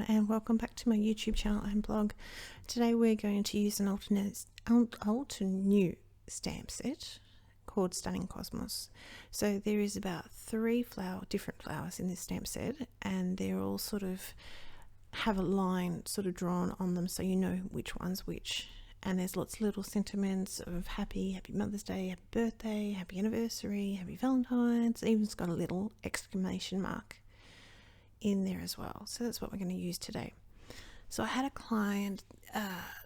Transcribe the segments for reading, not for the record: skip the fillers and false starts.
everyone, and welcome back to my YouTube channel and blog. Today we're going to use an new stamp set called Stunning Cosmos. So there is about 3 different flowers in this stamp set, and they're all sort of have a line sort of drawn on them so you know which one's which. And there's lots of little sentiments of happy Mother's Day, happy birthday, happy anniversary, happy Valentine's. Even it's got a little exclamation mark in there as well. So that's what we're going to use today. So I had a client,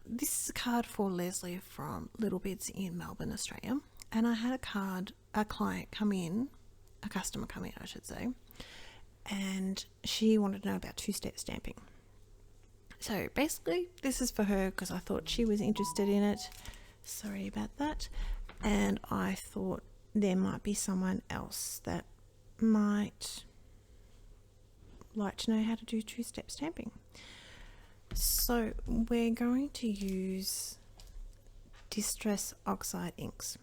this is a card for Leslie from Little Bits in Melbourne, Australia. And I had a client come in, a customer come in, I should say, and she wanted to know about two-step stamping. So basically this is for her because I thought she was interested in it. Sorry about that. And I thought there might be someone else that might like to know how to do two-step stamping. So we're going to use Distress Oxide inks.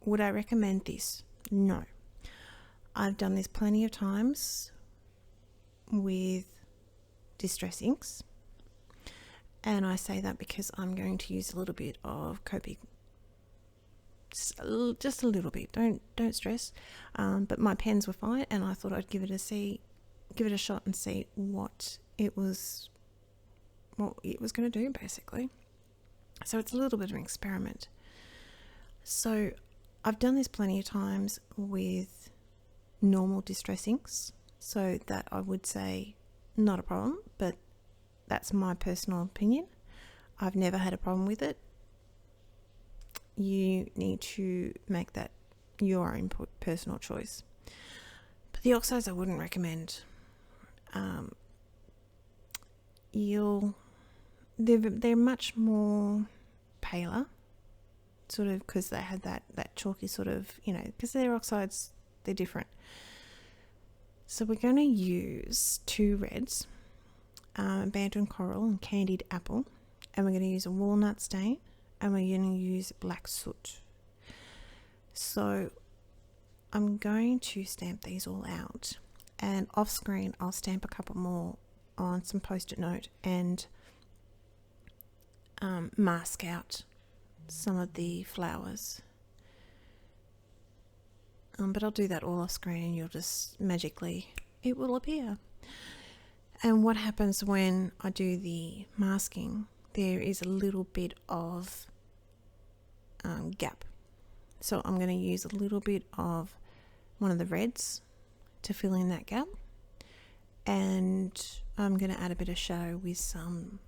Would I recommend this? No. I've done this plenty of times with Distress inks, and I say that because I'm going to use a little bit of Copic, just a little bit, don't stress, but my pens were fine and I thought I'd give it a shot and see what it was going to do, basically. So it's a little bit of an experiment. So I've done this plenty of times with normal Distress inks, so that I would say not a problem, but that's my personal opinion. I've never had a problem with it. You need to make that your own personal choice. But the oxides I wouldn't recommend. They're much more paler, sort of, because they had that chalky sort of, because they're oxides, they're different. So we're going to use 2 reds, Abandoned Coral and Candied Apple, and we're going to use a walnut stain, and we're going to use black soot. So I'm going to stamp these all out, and off screen I'll stamp a couple more on some post-it note and mask out some of the flowers. But I'll do that all off screen and you'll just magically, it will appear. And what happens when I do the masking, there is a little bit of gap. So I'm going to use a little bit of one of the reds to fill in that gap. And I'm going to add a bit of shadow with some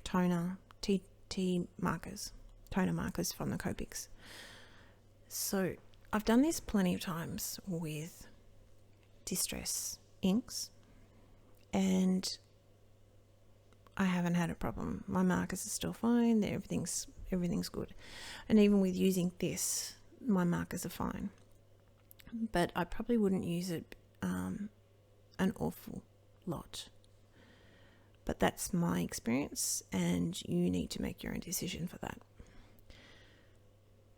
toner markers from the Copics. So I've done this plenty of times with Distress inks, and I haven't had a problem. My markers are still fine. Everything's good. And even with using this, my markers are fine. But I probably wouldn't use it an awful lot. But that's my experience, and you need to make your own decision for that.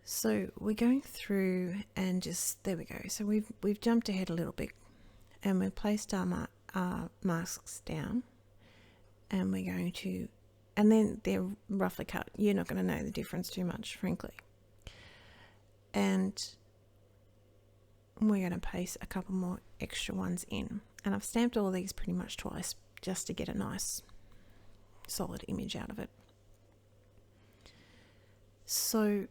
So we're going through and there we go. So we've jumped ahead a little bit, and we've placed our masks down, and we're going to, and then they're roughly cut. You're not going to know the difference too much, frankly. And we're going to place a couple more extra ones in, and I've stamped all these pretty much twice just to get a nice solid image out of it. So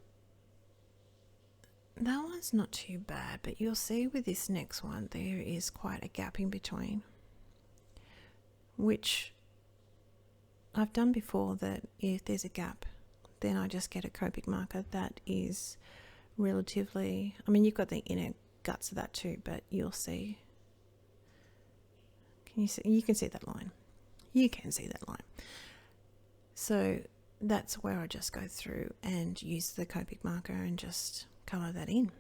that one's not too bad, but you'll see with this next one there is quite a gap in between, which I've done before, that if there's a gap then I just get a Copic marker that is relatively, you've got the inner guts of that too, but you'll see, you can see that line. You can see that line. So that's where I just go through and use the Copic marker and just colour that in.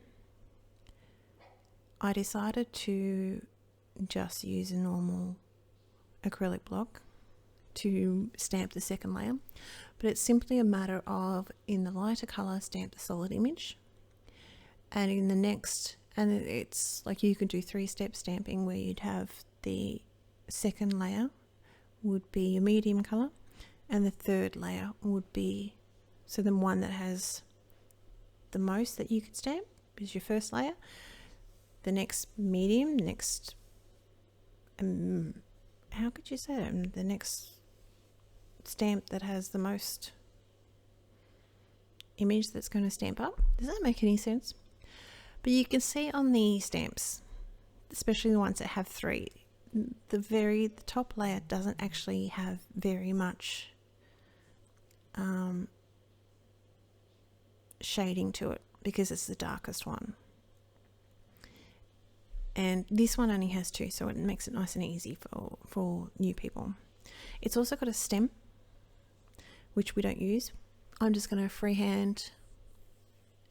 I decided to just use a normal acrylic block to stamp the second layer, but it's simply a matter of, in the lighter colour, stamp the solid image, and in the next, and it's like you could do 3-step stamping where you'd have the second layer would be your medium colour, and the third layer would be, so the one that has the most that you could stamp is your first layer. The next medium, next, how could you say it? The next stamp that has the most image that's going to stamp up. Does that make any sense? But you can see on the stamps, especially the ones that have 3, the top layer doesn't actually have very much shading to it because it's the darkest one. And this one only has 2, so it makes it nice and easy for new people. It's also got a stem, which we don't use. I'm just going to freehand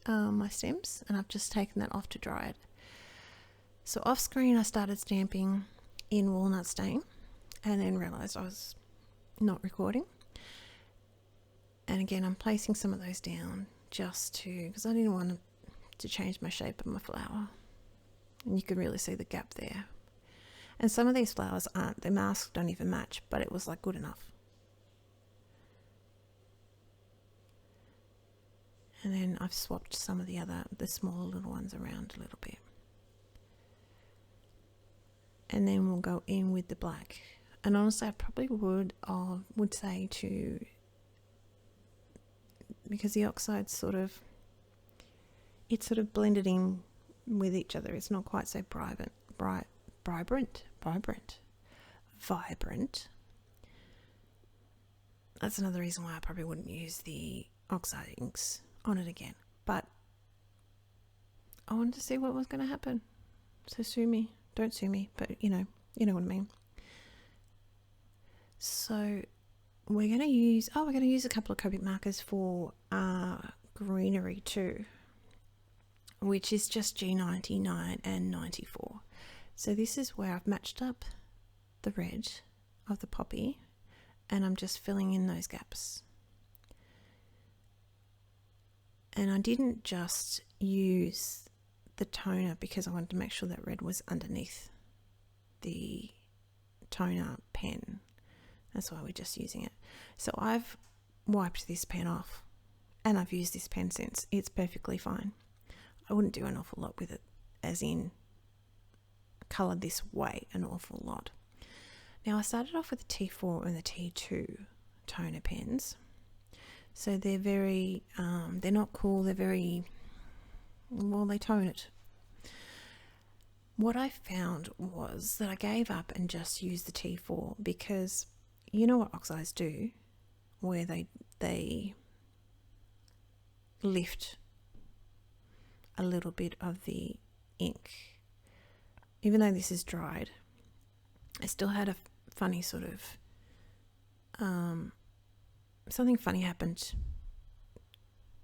my stems, and I've just taken that off to dry it. So off screen I started stamping in walnut stain, and then realised I was not recording. And again, I'm placing some of those down just because I didn't want to change my shape of my flower. And you can really see the gap there. And some of these flowers aren't, the masks don't even match, but it was like good enough. And then I've swapped some of the smaller little ones around a little bit. And then we'll go in with the black. And honestly, I probably would say because the oxide's sort of blended in with each other. It's not quite so vibrant. That's another reason why I probably wouldn't use the oxide inks on it again. But I wanted to see what was going to happen. So sue me. Don't sue me, but you know what I mean. So we're going to use a couple of Copic markers for greenery too, which is just G99 and 94. So this is where I've matched up the red of the poppy, and I'm just filling in those gaps. And I didn't just use the toner because I wanted to make sure that red was underneath the toner pen. That's why we're just using it. So I've wiped this pen off, and I've used this pen since. It's perfectly fine. I wouldn't do an awful lot with it, as in colour this way an awful lot. Now I started off with the T4 and the T2 toner pens. So they're very, they're not cool, they're very, well, they tone it. What I found was that I gave up and just used the T4 because you know what oxides do, where they lift a little bit of the ink. Even though this is dried, I still had a funny sort of, something funny happened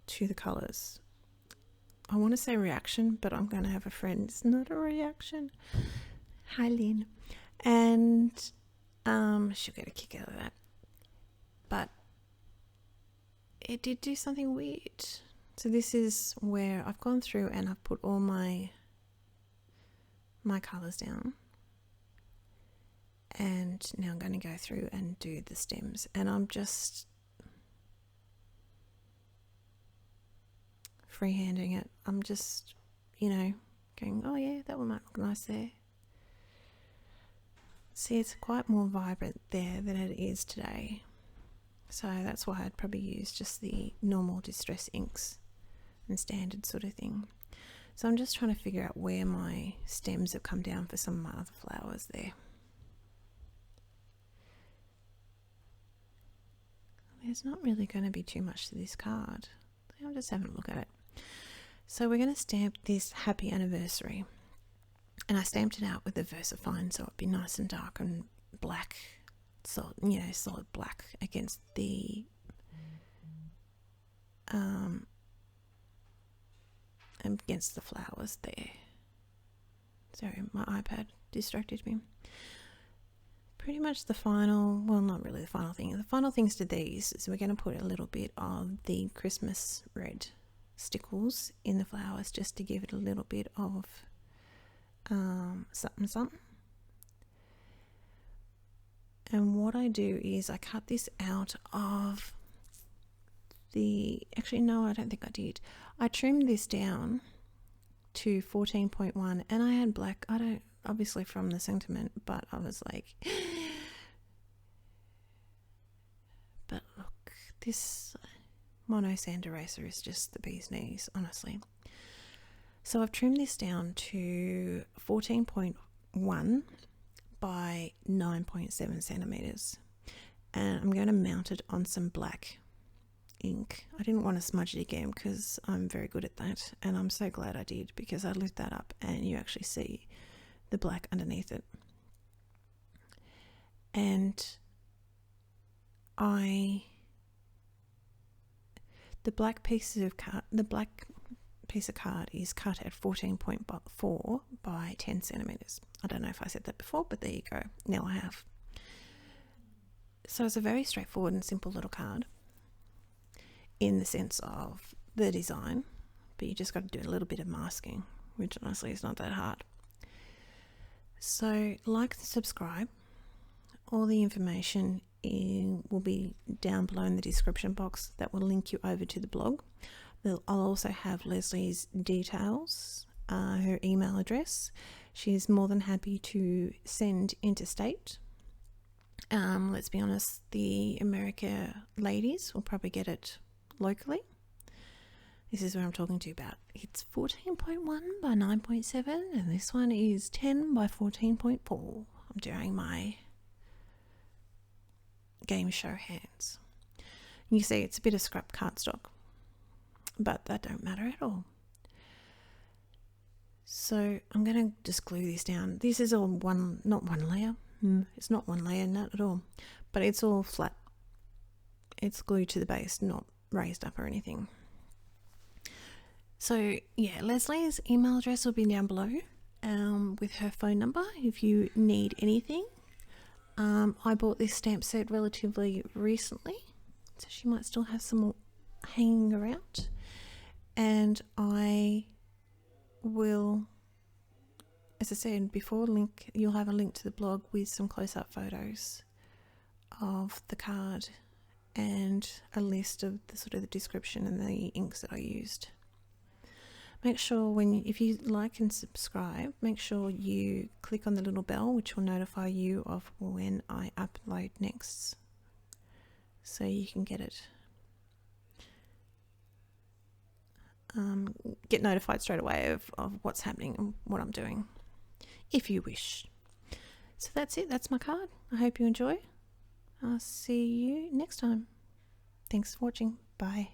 to the colours. I want to say reaction, but I'm going to have a friend. It's not a reaction. Hi, Lynn. And she'll get a kick out of that. But it did do something weird. So this is where I've gone through and I've put all my colours down. And now I'm going to go through and do the stems. And I'm just freehanding it. I'm just, going, oh yeah, that one might look nice there. See, it's quite more vibrant there than it is today. So that's why I'd probably use just the normal distress inks and standard sort of thing. So I'm just trying to figure out where my stems have come down for some of my other flowers there. There's not really going to be too much to this card. I'm just having a look at it. So we're going to stamp this happy anniversary. And I stamped it out with the VersaFine so it'd be nice and dark and black. So, solid black against the flowers there. Sorry, my iPad distracted me. Pretty much the final, well, not really the final thing. The final things to these is we're going to put a little bit of the Christmas red stickles in the flowers just to give it a little bit of something. And what I do is I cut this out of actually no, I don't think I did. I trimmed this down to 14.1 and I had black. I don't, obviously from the sentiment, but I was like, but look, this mono sand eraser is just the bee's knees, honestly. So I've trimmed this down to 14.1 by 9.7 centimeters, and I'm going to mount it on some black ink. I didn't want to smudge it again because I'm very good at that, and I'm so glad I did, because I lift that up and you actually see the black underneath it. And the black piece of card is cut at 14.4 by 10 centimeters. I don't know if I said that before, but there you go. Now I have. So it's a very straightforward and simple little card in the sense of the design, but you just got to do a little bit of masking, which honestly is not that hard. So like and subscribe. All the information will be down below in the description box. That will link you over to the blog. I'll also have Leslie's details, her email address. She's more than happy to send interstate. Let's be honest, the America ladies will probably get it locally. This is what I'm talking to you about. It's 14.1 by 9.7 and this one is 10 by 14.4. I'm doing my game show hands. You see it's a bit of scrap cardstock, but that don't matter at all. So I'm going to just glue this down. This is all not one layer. It's not one layer, not at all, but it's all flat. It's glued to the base, not raised up or anything. So yeah, Leslie's email address will be down below, with her phone number if you need anything. I bought this stamp set relatively recently, so she might still have some more hanging around, and I will, as I said before, you'll have a link to the blog with some close-up photos of the card and a list of the sort of the description and the inks that I used. Make sure if you like and subscribe, make sure you click on the little bell, which will notify you of when I upload next, so you can get it. Get notified straight away of what's happening and what I'm doing, if you wish. So that's it. That's my card. I hope you enjoy. I'll see you next time. Thanks for watching. Bye.